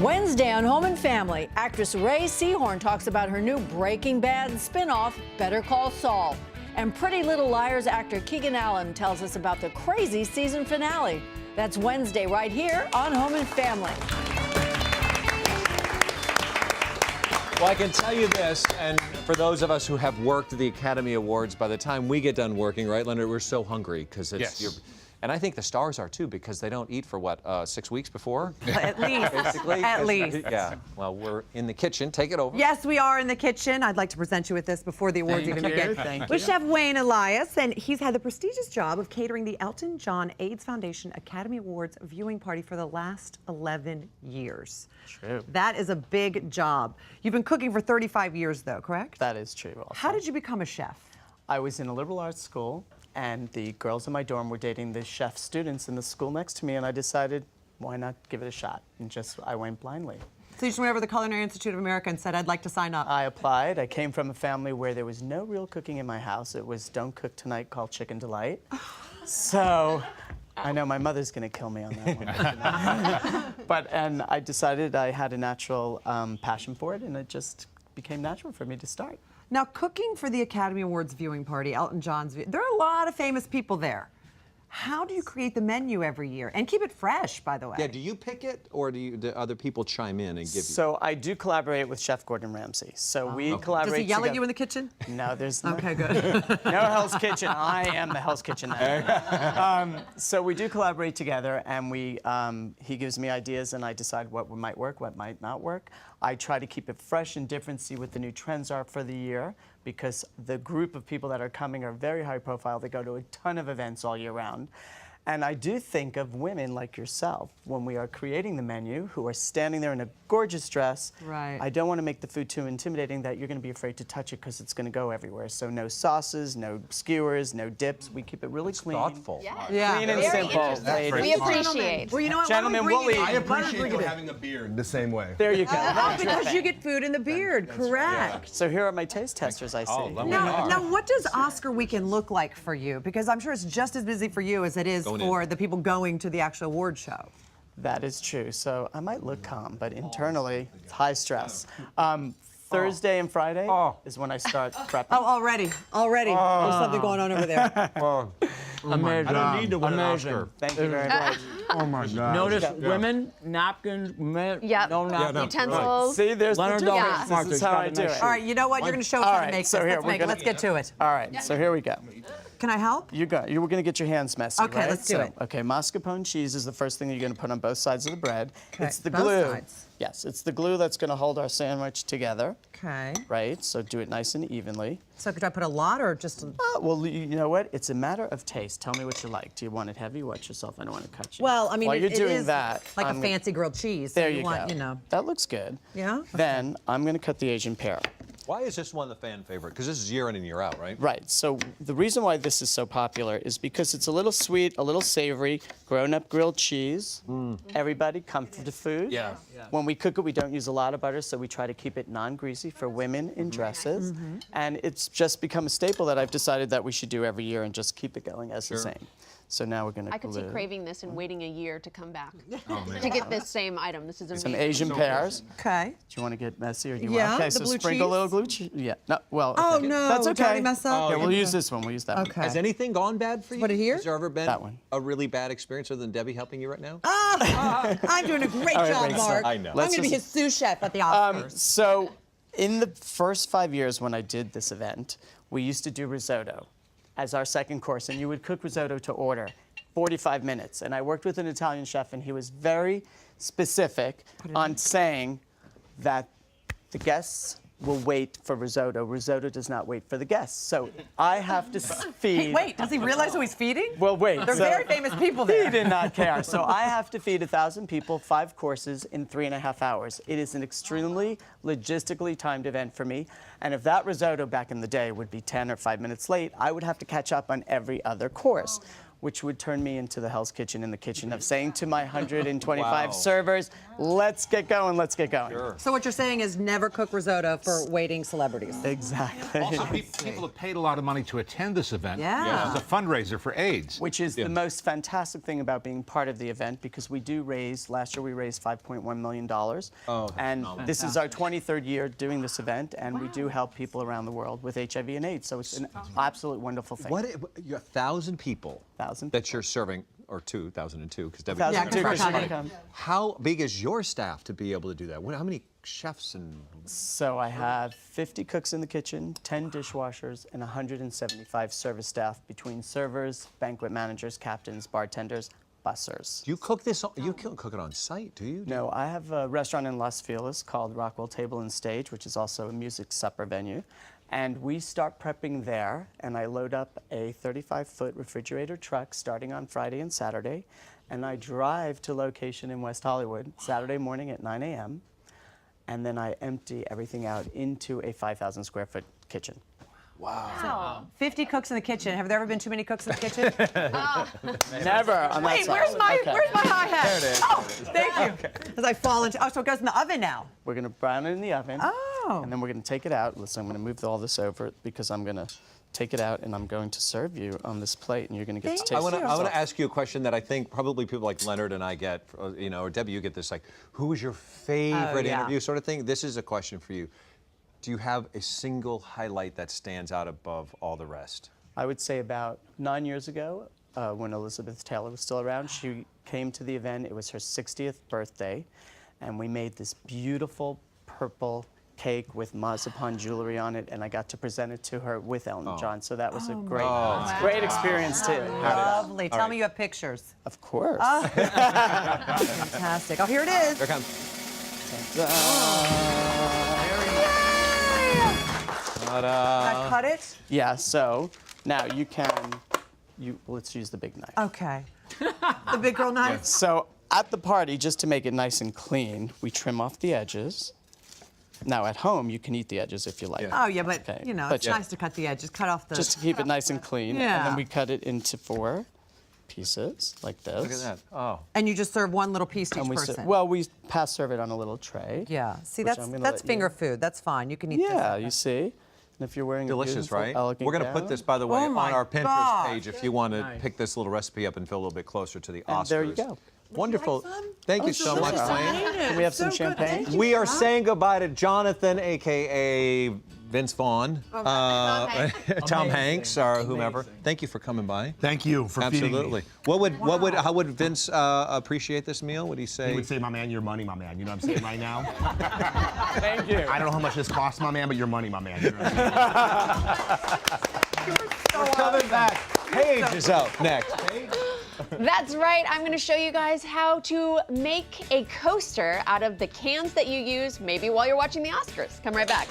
Wednesday on Home and Family, actress Ray Seahorn talks about her new Breaking Bad spinoff, Better Call Saul. And Pretty Little Liars actor Keegan Allen tells us about the crazy season finale. That's Wednesday right here on Home and Family. Well, I can tell you this, and for those of us who have worked the Academy Awards, by the time we get done working, right, Leonard, we're so hungry because it's Yes. and I think the stars are too, because they don't eat for what, 6 weeks before? At least. Basically. At least. Yeah. Well, we're in the kitchen. Take it over. Yes, we are in the kitchen. I'd like to present you with this before the awards even begin. Thank With Chef Wayne Elias, and he's had the prestigious job of catering the Elton John AIDS Foundation Academy Awards viewing party for the last 11 years. True. That is a big job. You've been cooking for 35 years, though, correct? That is true. Also. How did you become a chef? I was in a liberal arts school, and the girls in my dorm were dating the chef students in the school next to me, and I decided, why not give it a shot? And I went blindly. So you just went over to the Culinary Institute of America and said, I'd like to sign up. I applied. I came from a family where there was no real cooking in my house. It was don't cook tonight, call chicken delight. So I know my mother's going to kill me on that one. And I decided I had a natural passion for it, and it just became natural for me to start. Now, cooking for the Academy Awards viewing party, Elton John's, there are a lot of famous people there. How do you create the menu every year? And keep it fresh, by the way. Yeah, do you pick it, or do other people chime in and give you? So I do collaborate with Chef Gordon Ramsay. So we collaborate Does he yell at together. you in the kitchen? No, there's no. Okay, good. No Hell's Kitchen. I am the Hell's Kitchen now. So we do collaborate together, and he gives me ideas, and I decide what might work, what might not work. I try to keep it fresh and different, see what the new trends are for the year, because the group of people that are coming are very high profile. They go to a ton of events all year round. And I do think of women like yourself when we are creating the menu who are standing there in a gorgeous dress. Right. I don't want to make the food too intimidating that you're going to be afraid to touch it because it's going to go everywhere. So no sauces, no skewers, no dips. We keep it really clean. Thoughtful. Yeah. Clean and Very simple. interesting. ladies. We appreciate. Well, you know what? Gentlemen, why don't we we'll bring it eat. in? I appreciate you having a beard the same way. There you go. Oh, because you get food in the beard, correct. So here are my taste testers, I see. Oh, lovely. Now, what does Oscar weekend look like for you? Because I'm sure it's just as busy for you as it is for the people going to the actual award show. That is true. So I might look calm, but internally, it's high stress. Thursday and Friday is when I start prepping. Oh, already. There's something going on over there. Amazing. I don't need to win an Oscar. Thank you very much. Oh my God. Notice women, napkins, men, Yep. no napkins. Utensils. See, there's the Leonard difference. Dolphin This is how I do it. All right, you know what? You're going to show us All how to right, make so this. here, Let's, we're gonna- let's get to it. All right, so here we go. Can I help? You were going to get your hands messy, Okay, right? let's do it. Okay, mascarpone cheese is the first thing that you're going to put on both sides of the bread. Okay, It's the both glue. sides. Yes, it's the glue that's going to hold our sandwich together, Okay. right? So do it nice and evenly. So could I put a lot or just a... Well, you know what? It's a matter of taste. Tell me what you like. Do you want it heavy? Watch yourself. I don't want to cut you. Well, I mean, while you're it doing is that, like I'm a gonna- fancy grilled cheese. So There you want, go. You know. That looks good. Yeah? Okay. Then I'm going to cut the Asian pear. Why is this one the fan favorite? Because this is year in and year out, right? Right. So the reason why this is so popular is because it's a little sweet, a little savory, grown-up grilled cheese. Everybody, comfort food. Yeah. When we cook it, we don't use a lot of butter, so we try to keep it non-greasy for women in dresses. And it's just become a staple that I've decided that we should do every year and just keep it going as the same. So now we're going to I could see glue craving this and waiting a year to come back to get this same item. This is amazing. some Asian pears. Okay. Do you want to get messy or do you Yeah, want? Okay, the so blue sprinkle a little cheese? glue cheese. Yeah. No. Well. Oh, okay. no. That's Did I okay. mess up? Yeah, we'll use this one. We'll use that one. Okay. Has anything gone bad for you? Put it here? Has there ever been That one. a really bad experience other than Debbie helping you right now? I'm doing a great All right, job, great. Mark. I know. I'm Let's going to be his just- sous chef at the Oscars. So, in the first 5 years when I did this event, we used to do risotto as our second course, and you would cook risotto to order, 45 minutes. And I worked with an Italian chef, and he was very specific on saying that the guests will wait for risotto. Risotto does not wait for the guests. So I have to feed. Hey, wait, does he realize who he's feeding? Well, wait. They're so very famous people He there. did not care. So I have to feed 1,000 people 5 courses in 3.5 hours. It is an extremely logistically timed event for me. And if that risotto back in the day would be 10 or 5 minutes late, I would have to catch up on every other course. which would turn me into the Hell's Kitchen in the kitchen of saying to my 125 Wow. servers, let's get going, let's get going. So what you're saying is never cook risotto for waiting celebrities. Exactly. Also, people have paid a lot of money to attend this event. Yeah. It's a fundraiser for AIDS. Which is the most fantastic thing about being part of the event, because we do raise, last year we raised $5.1 million. And this is our 23rd year doing this event, and we do help people around the world with HIV and AIDS. So it's an absolute wonderful thing. What? You're 1,000 people. 1,000 that you're serving, or 2,002, because Debbie. 1,002 Yeah, 'cause Christian we're Income. How big is your staff to be able to do that? How many chefs and? So I have 50 cooks in the kitchen, 10 dishwashers, and 175 service staff between servers, banquet managers, captains, bartenders, bussers. Do you cook this? You can't cook it on site, do you? No, I have a restaurant in Las Feliz called Rockwell Table and Stage, which is also a music supper venue. And we start prepping there, and I load up a 35-foot refrigerator truck starting on Friday and Saturday, and I drive to location in West Hollywood Saturday morning at 9 a.m., and then I empty everything out into a 5,000 square foot kitchen. Wow. 50 cooks in the kitchen. Have there ever been too many cooks in the kitchen? Never on that Wait, side. where's my hi-hat? There it is. Oh, thank you. As I fall into, oh, so it goes in the oven now. We're gonna brown it in the oven. Oh. And then we're gonna take it out. Listen, I'm gonna move all this over because I'm gonna take it out and I'm going to serve you on this plate, and you're gonna get to taste I want it. to ask you a question that I think probably people like Leonard and I get, or Debbie, you get this, like, who was your favorite yeah. interview sort of thing? This is a question for you. Do you have a single highlight that stands out above all the rest? I would say about 9 years ago, when Elizabeth Taylor was still around, she came to the event. It was her 60th birthday, and we made this beautiful purple cake with marzipan jewelry on it, and I got to present it to her with Elton John. So that was a great experience too. Lovely. Tell me you have pictures. Of course. Fantastic. Oh, here it is. Here it comes. Can I cut it? Yeah. So now you can. Let's use the big knife. Okay. The big girl knife? So at the party, just to make it nice and clean, we trim off the edges. Now at home, you can eat the edges if you like. Oh, yeah, but, Okay. you know, But it's nice to cut the edges. Cut off the... just to keep it nice and clean. Yeah. And then we cut it into 4 pieces like this. Look at that. Oh. And you just serve one little piece to And each we person. well, we pass serve it on a little tray. Yeah. See, which that's I'm gonna that's let finger you- food. That's fine. You can eat Yeah, this. you see. And if you're wearing Delicious, a beautiful, right? elegant We're going to put gown- this, by the way, Oh on my our Pinterest gosh. page if you want to pick this little recipe up and feel a little bit closer to the Oscars. And there you go. Wonderful. Thank you so much, Wayne. Can we have some champagne? We are saying goodbye to Jonathan, a.k.a. Vince Vaughn, Tom Hanks, or whomever. Thank you for coming by. Thank you for feeding me. Absolutely. How would Vince appreciate this meal? Would he say? He would say, my man, your money, my man. You know what I'm saying right now? Thank you. I don't know how much this costs, my man, but your money, my man. You know what I mean? We're coming back. Paige is out next. That's right. I'm going to show you guys how to make a coaster out of the cans that you use maybe while you're watching the Oscars. Come right back.